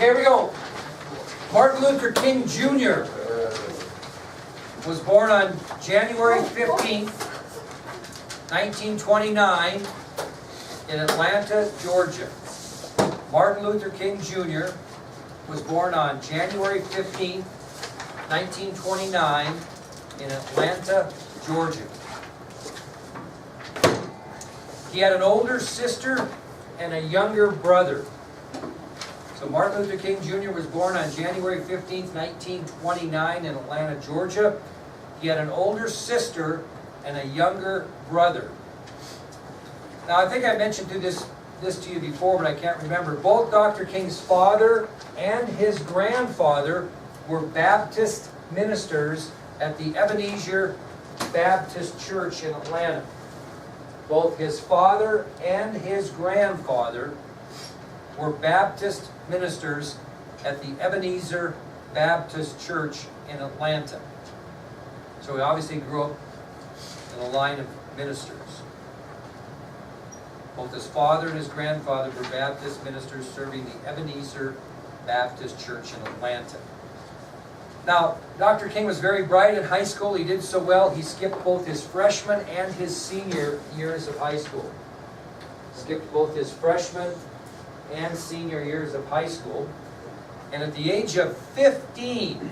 Okay, here we go. Martin Luther King Jr. was born on January 15th, 1929 in Atlanta, Georgia. Martin Luther King Jr. was born on January 15th, 1929 in Atlanta, Georgia. He had an older sister and a younger brother. So Martin Luther King Jr. was born on January 15th, 1929 in Atlanta, Georgia. He had an older sister and a younger brother. Now, I think I mentioned this to you before, but I can't remember. Both Dr. King's father and his grandfather were Baptist ministers at the Ebenezer Baptist Church in Atlanta. Both his father and his grandfather were Baptist ministers at the Ebenezer Baptist Church in Atlanta. So he obviously grew up in a line of ministers. Both his father and his grandfather were Baptist ministers serving the Ebenezer Baptist Church in Atlanta. Now, Dr. King was very bright in high school. He did so well, he skipped both his freshman and his senior years of high school. Skipped both his freshman and senior years of high school. And at the age of 15,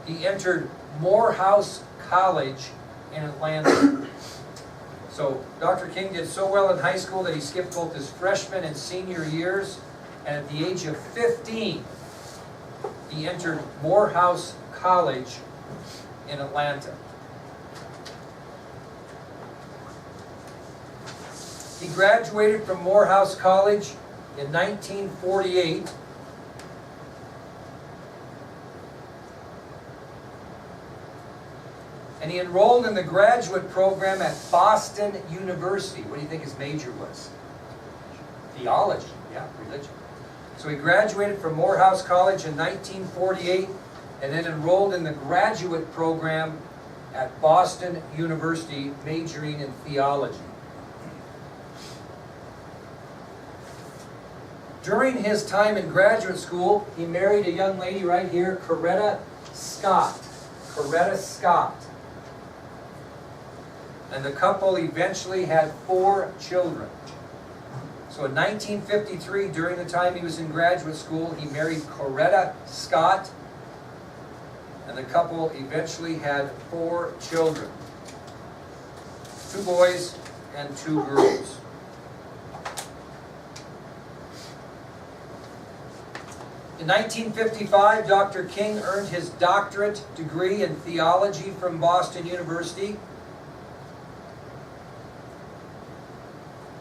he entered Morehouse College in Atlanta. So Dr. King did so well in high school that he skipped both his freshman and senior years. And at the age of 15, he entered Morehouse College in Atlanta. He graduated from Morehouse College in 1948. And he enrolled in the graduate program at Boston University. What do you think his major was? Theology, yeah, religion. So he graduated from Morehouse College in 1948 and then enrolled in the graduate program at Boston University, majoring in theology. During his time in graduate school, he married a young lady right here, Coretta Scott. Coretta Scott. And the couple eventually had 4 children. So in 1953, during the time he was in graduate school, he married Coretta Scott, and the couple eventually had 4 children. 2 boys and 2 girls. In 1955, Dr. King earned his doctorate degree in theology from Boston University.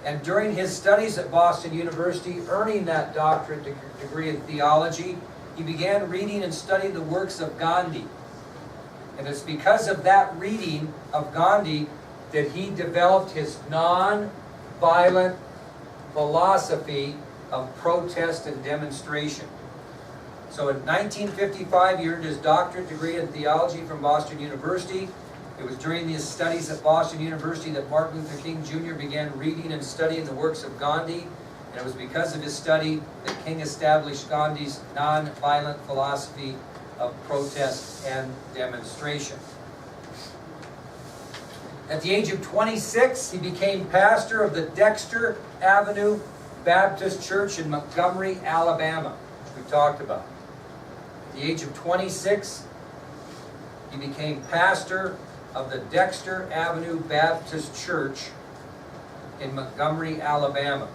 And during his studies at Boston University, earning that doctorate degree in theology, he began reading and studying the works of Gandhi. And it's because of that reading of Gandhi that he developed his non-violent philosophy of protest and demonstration. So in 1955, he earned his doctorate degree in theology from Boston University. It was during his studies at Boston University that Martin Luther King Jr. began reading and studying the works of Gandhi. And it was because of his study that King established Gandhi's non-violent philosophy of protest and demonstration. At the age of 26, he became pastor of the Dexter Avenue Baptist Church in Montgomery, Alabama, which we talked about. At the age of 26, he became pastor of the Dexter Avenue Baptist Church in Montgomery, Alabama.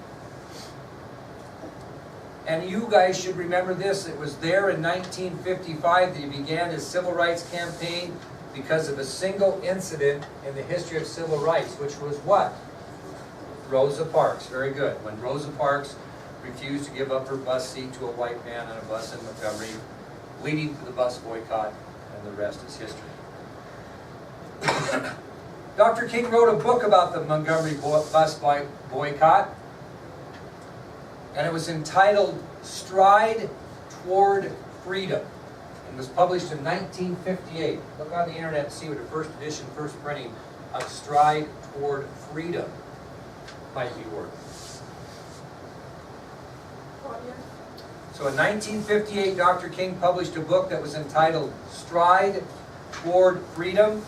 And you guys should remember this. It was there in 1955 that he began his civil rights campaign because of a single incident in the history of civil rights, which was what? Rosa Parks. Very good. When Rosa Parks refused to give up her bus seat to a white man on a bus in Montgomery, leading to the bus boycott, and the rest is history. Dr. King wrote a book about the Montgomery bus boycott, and it was entitled Stride Toward Freedom, and was published in 1958. Look on the internet and see what the first edition, first printing of Stride Toward Freedom might be worth. So in 1958, Dr. King published a book that was entitled Stride Toward Freedom,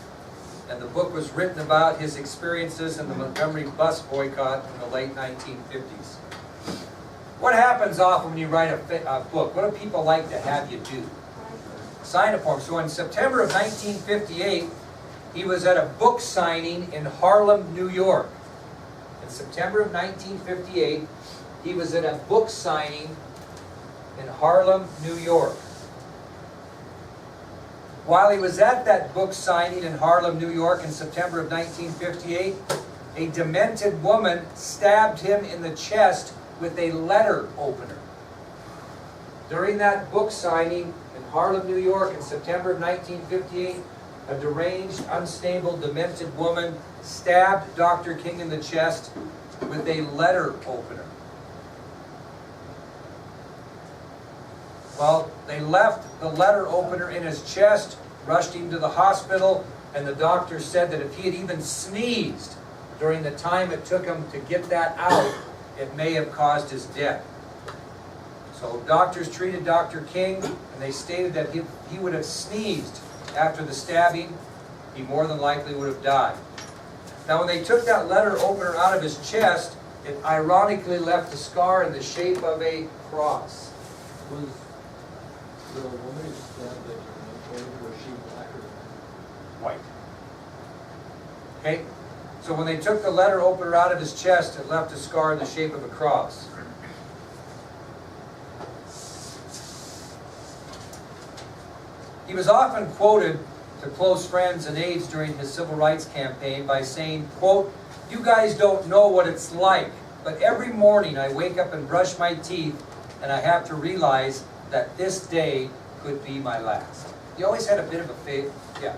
and the book was written about his experiences in the Montgomery bus boycott in the late 1950s. What happens often when you write a book? What do people like to have you do? Sign it for them. So in September of 1958, he was at a book signing in Harlem, New York. In September of 1958, he was at a book signing in Harlem, New York. While he was at that book signing in Harlem, New York in September of 1958, a demented woman stabbed him in the chest with a letter opener. During that book signing in Harlem, New York in September of 1958, a deranged, unstable, demented woman stabbed Dr. King in the chest with a letter opener. Well, they left the letter opener in his chest, rushed him to the hospital, and the doctor said that if he had even sneezed during the time it took him to get that out, it may have caused his death. So doctors treated Dr. King, and they stated that if he would have sneezed after the stabbing, he more than likely would have died. Now when they took that letter opener out of his chest, it ironically left a scar in the shape of a cross. Was the woman who stabbed the man, was she black or White. Okay? So when they took the letter opener out of his chest, it left a scar in the shape of a cross. He was often quoted to close friends and aides during his civil rights campaign by saying, quote, "You guys don't know what it's like, but every morning I wake up and brush my teeth and I have to realize that this day could be my last." He always had a bit of a faith. Yeah.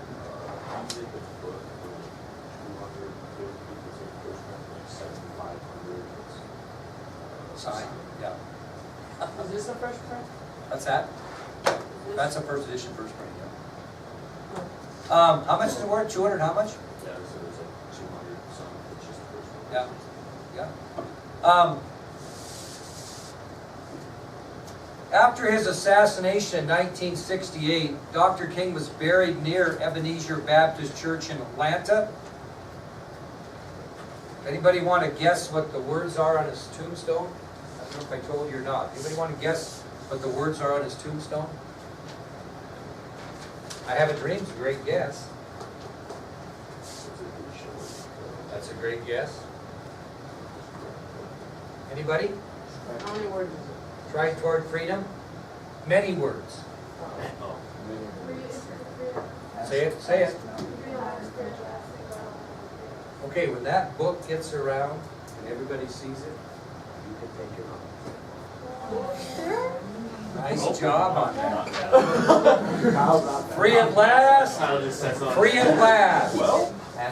Sign. Yeah. Is this the first print? What's that? That's a first edition, first print. Yeah. How much is it worth? 200? How much? Yeah, so there's like 200 some, it's just the first one. Yeah. Yeah. After his assassination in 1968, Dr. King was buried near Ebenezer Baptist Church in Atlanta. Anybody want to guess what the words are on his tombstone? I don't know if I told you or not. Anybody want to guess what the words are on his tombstone? I have a dream. It's a great guess. That's a great guess. Anybody? How many words is it? Stride toward freedom. Many words. Oh, Say it. Say it. Okay, when that book gets around and everybody sees it, you can take it home. Nice job on that. Free at last. Free at last.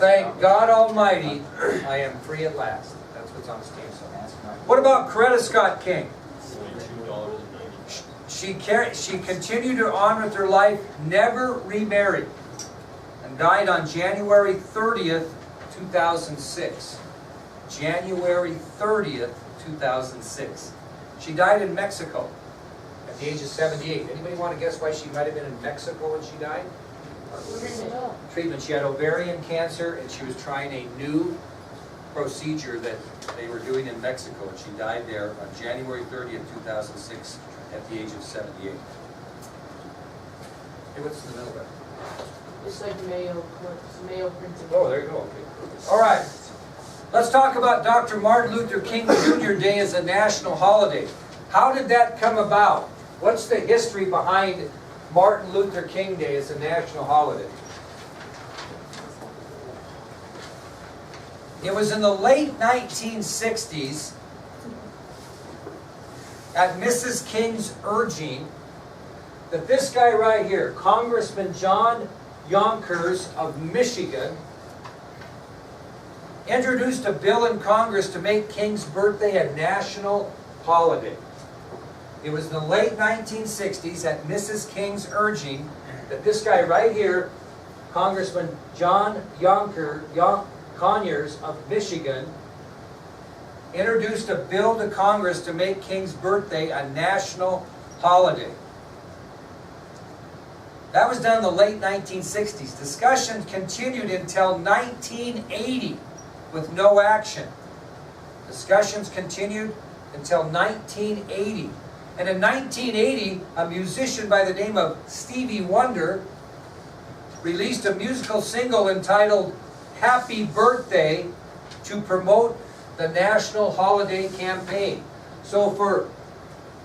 Thank God Almighty, I am free at last. That's what's on his tombstone. What about Coretta Scott King? She continued her on with her life, never remarried, and died on January 30th, 2006. January 30th, 2006. She died in Mexico at the age of 78. Anybody want to guess why she might have been in Mexico when she died? Treatment. She had ovarian cancer, and she was trying a new procedure that they were doing in Mexico, and she died there on January 30th, 2006 at the age of 78. Hey, what's in the middle there? It's like Mayo printing. Oh, there you go. Okay. All right. Let's talk about Dr. Martin Luther King Jr. Day as a national holiday. How did that come about? What's the history behind Martin Luther King Day as a national holiday? It was in the late 1960s, at Mrs. King's urging, that this guy right here, Congressman John Yonkers of Michigan, introduced a bill in Congress to make King's birthday a national holiday. It was in the late 1960s, at Mrs. King's urging, that this guy right here, Congressman John Conyers of Michigan, introduced a bill to Congress to make King's birthday a national holiday. That was done in the late 1960s. Discussion continued until 1980 with no action. Discussions continued until 1980. And in 1980, a musician by the name of Stevie Wonder released a musical single entitled Happy Birthday to promote the national holiday campaign. So for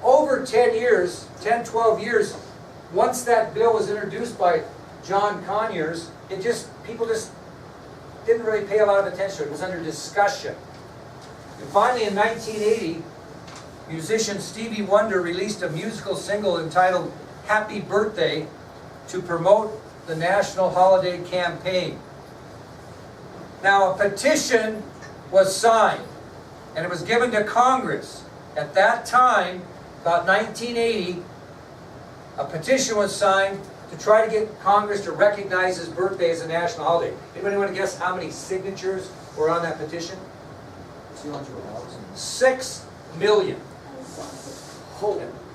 over 10 years, 10, 12 years, once that bill was introduced by John Conyers, people just didn't really pay a lot of attention. It was under discussion. And finally in 1980, musician Stevie Wonder released a musical single entitled Happy Birthday to promote the national holiday campaign. Now a petition was signed and it was given to Congress. At that time, about 1980, a petition was signed to try to get Congress to recognize his birthday as a national holiday. Anybody want to guess how many signatures were on that petition? 6 million.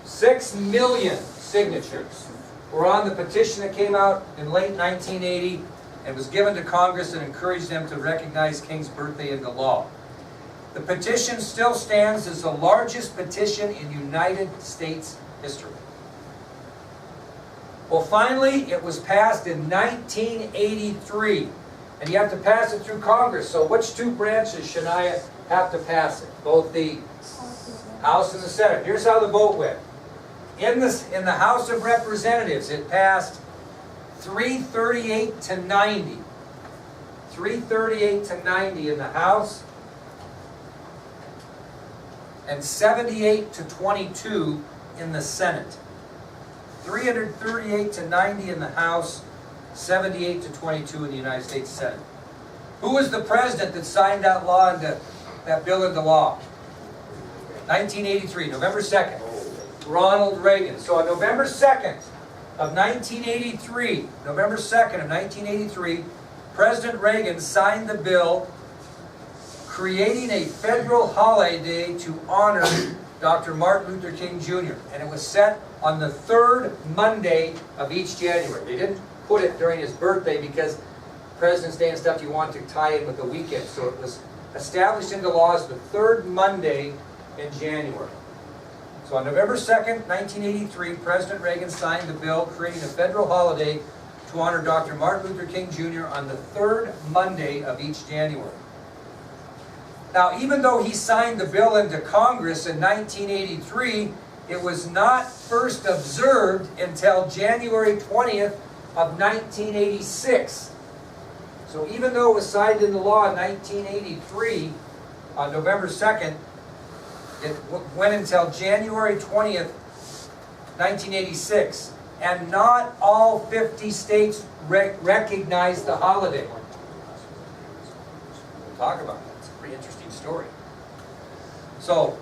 6 million signatures were on the petition that came out in late 1980 and was given to Congress and encouraged them to recognize King's birthday into law. The petition still stands as the largest petition in United States history. Well, finally, it was passed in 1983, and you have to pass it through Congress. So which two branches should I have to pass it? Both the House and the Senate. Here's how the vote went. In the House of Representatives, it passed 338 to 90. 338 to 90 in the House, and 78 to 22 in the Senate. 338 to 90 in the House, 78 to 22 in the United States Senate. Who was the president that signed that law that bill into law? 1983, November 2nd. Ronald Reagan. So on November 2nd of 1983, November 2nd of 1983, President Reagan signed the bill creating a federal holiday to honor Dr. Martin Luther King Jr. And it was set on the third Monday of each January. They didn't put it during his birthday because President's Day and stuff, you want to tie in with the weekend. So it was established into law as the third Monday in January. So on November 2nd, 1983, President Reagan signed the bill creating a federal holiday to honor Dr. Martin Luther King Jr. on the third Monday of each January. Now, even though he signed the bill into Congress in 1983, it was not first observed until January 20th of 1986. So even though it was signed into law in 1983, on November 2nd, it went until January 20th, 1986. And not all 50 states recognized the holiday. We'll talk about that. It's a pretty interesting story. So,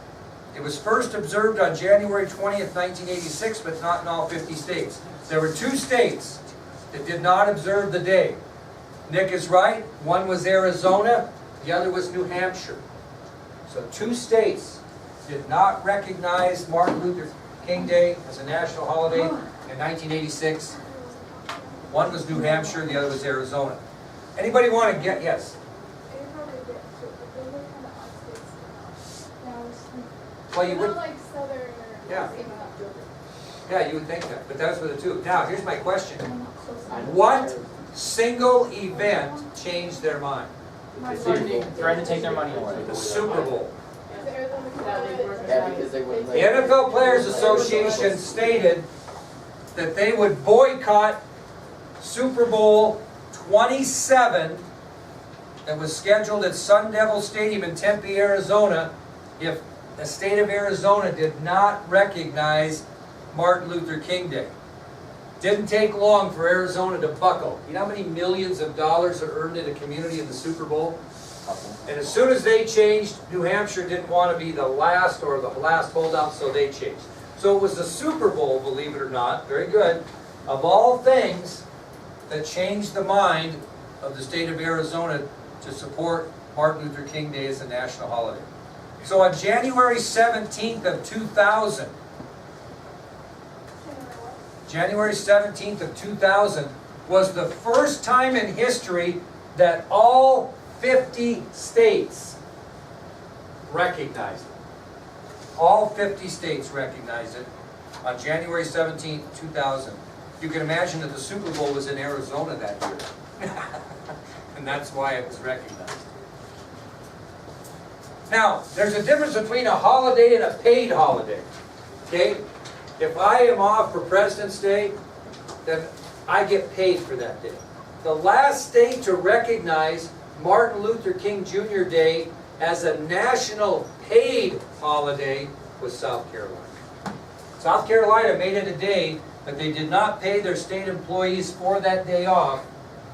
it was first observed on January 20th, 1986, but not in all 50 states. There were 2 states that did not observe the day. Nick is right. One was Arizona, the other was New Hampshire. So 2 states did not recognize Martin Luther King Day as a national holiday in 1986. One was New Hampshire, the other was Arizona. Anybody want to get, yes? Well, you would, yeah. Yeah, you would think that, but those were the 2. Now, here's my question. What single event changed their mind? Trying to take their money away. The Super Bowl. Yeah, because they wouldn't The NFL Players Association stated that they would boycott Super Bowl 27 that was scheduled at Sun Devil Stadium in Tempe, Arizona, if the state of Arizona did not recognize Martin Luther King Day. Didn't take long for Arizona to buckle. You know how many millions of dollars are earned in a community in the Super Bowl? And as soon as they changed, New Hampshire didn't want to be the last or the last holdout, so they changed. So it was the Super Bowl, believe it or not, very good, of all things, that changed the mind of the state of Arizona to support Martin Luther King Day as a national holiday. So on January 17th of 2000, January 17th of 2000 was the first time in history that all 50 states recognized it. All 50 states recognized it on January 17th, 2000. You can imagine that the Super Bowl was in Arizona that year. And that's why it was recognized. Now, there's a difference between a holiday and a paid holiday. Okay? If I am off for President's Day, then I get paid for that day. The last state to recognize Martin Luther King Jr. Day as a national paid holiday was South Carolina. South Carolina made it a day, but they did not pay their state employees for that day off.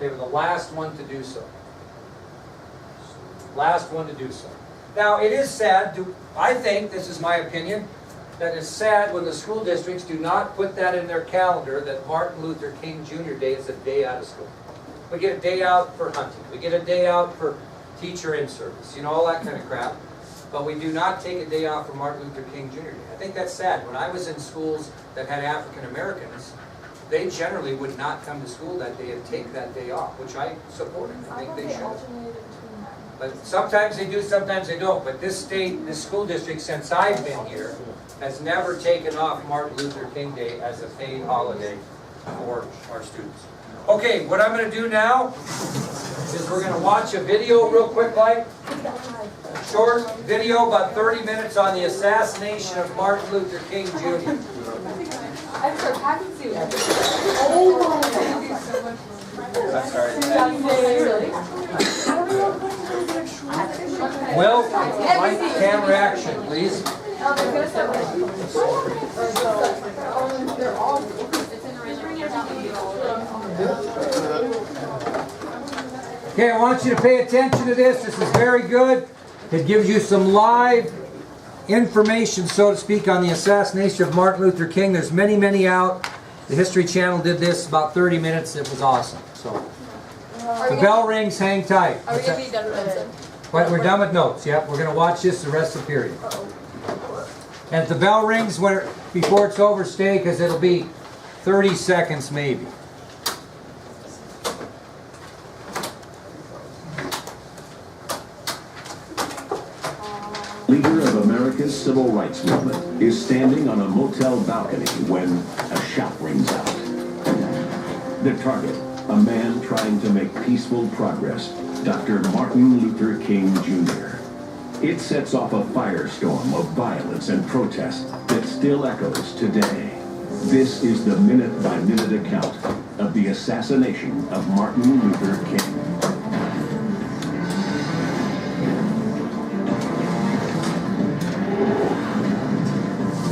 They were the last one to do so. Last one to do so. Now, it is sad, I think, this is my opinion, that it's sad when the school districts do not put that in their calendar, that Martin Luther King Jr. Day is a day out of school. We get a day out for hunting. We get a day out for teacher in service, you know, all that kind of crap. But we do not take a day off for Martin Luther King Jr. Day. I think that's sad. When I was in schools that had African Americans, they generally would not come to school that day and take that day off, which I supported. I think they should. But sometimes they do, sometimes they don't. But this state, this school district, since I've been here, has never taken off Martin Luther King Day as a paid holiday for our students. Okay, what I'm going to do now is we're going to watch a video real quick, like a short video, about 30 minutes, on the assassination of Martin Luther King Jr. I'm so happy to. I'm sorry. Will, light camera action, please. Okay, I want you to pay attention to this. This is very good. It gives you some live information, so to speak, on the assassination of Martin Luther King. There's many, many out. The History Channel did this about 30 minutes. It was awesome. So, the bell rings. Hang tight. Are we going to be done with it? But we're done with notes. Yep, we're going to watch this the rest of the period. And if the bell rings before it's over, stay, because it'll be 30 seconds maybe. Leader of America's civil rights movement is standing on a motel balcony when a shot rings out. The target, a man trying to make peaceful progress, Dr. Martin Luther King Jr. It sets off a firestorm of violence and protest that still echoes today. This is the minute-by-minute account of the assassination of Martin Luther King.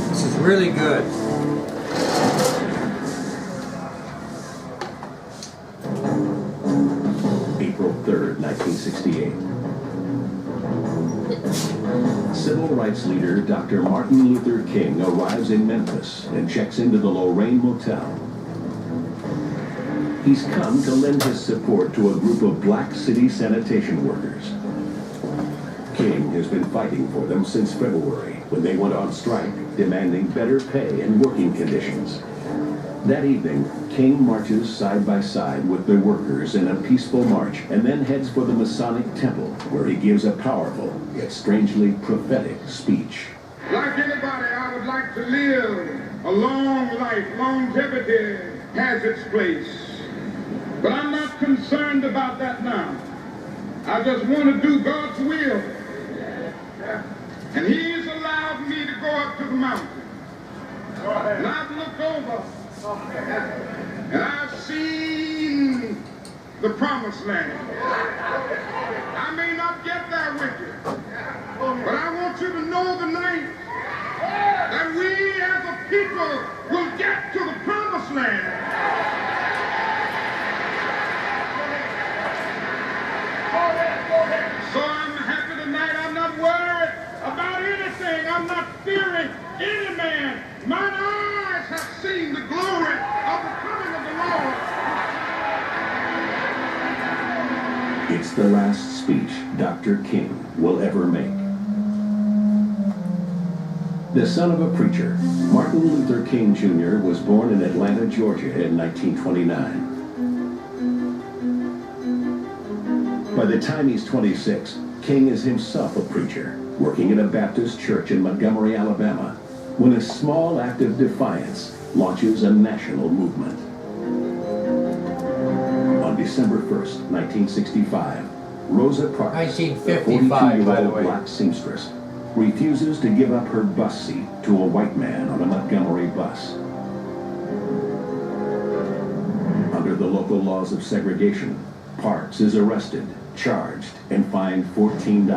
This is really good. April 3rd, 1968. Civil rights leader Dr. Martin Luther King arrives in Memphis and checks into the Lorraine Motel. He's come to lend his support to a group of black city sanitation workers. King has been fighting for them since February, when they went on strike, demanding better pay and working conditions. That evening, King marches side by side with the workers in a peaceful march and then heads for the Masonic Temple, where he gives a powerful, yet strangely prophetic speech. Like anybody, I would like to live a long life. Longevity has its place. But I'm not concerned about that now. I just want to do God's will. And He's allowed me to go up to the mountain. And I've looked over. And I've seen the promised land. I may not get there with you, but I want you to know tonight that we as a people will get to the promised land. So I'm happy tonight. I'm not worried about anything. I'm not fearing any man. Mine eyes have seen the glory of the coming of the Lord. It's the last speech Dr. King will ever make. The son of a preacher, Martin Luther King Jr. was born in Atlanta, Georgia in 1929. By the time he's 26, King is himself a preacher, working at a Baptist church in Montgomery, Alabama, when a small act of defiance launches a national movement. On December 1st, 1965, Rosa Parks, 1955, a by the 42-year-old way. black seamstress, refuses to give up her bus seat to a white man on a Montgomery bus. Under the local laws of segregation, Parks is arrested, charged, and fined $14.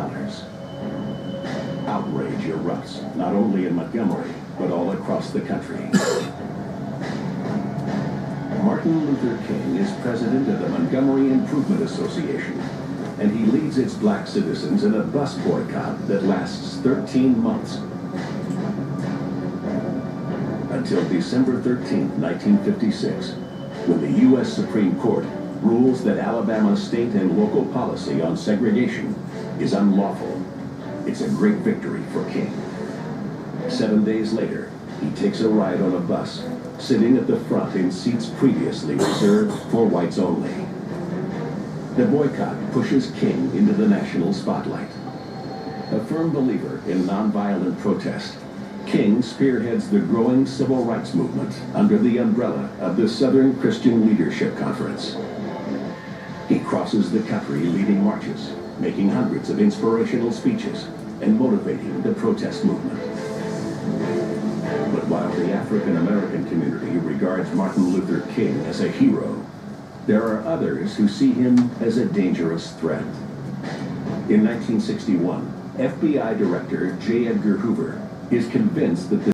Outrage erupts, not only in Montgomery, but all across the country. Martin Luther King is president of the Montgomery Improvement Association, and he leads its black citizens in a bus boycott that lasts 13 months. Until December 13, 1956, when the U.S. Supreme Court rules that Alabama's state and local policy on segregation is unlawful. It's a great victory for King. 7 days later, he takes a ride on a bus, sitting at the front in seats previously reserved for whites only. The boycott pushes King into the national spotlight. A firm believer in nonviolent protest, King spearheads the growing civil rights movement under the umbrella of the Southern Christian Leadership Conference. He crosses the country leading marches, making hundreds of inspirational speeches, and motivating the protest movement. But while the African American community regards Martin Luther King as a hero, there are others who see him as a dangerous threat. In 1961, FBI Director J. Edgar Hoover is convinced that the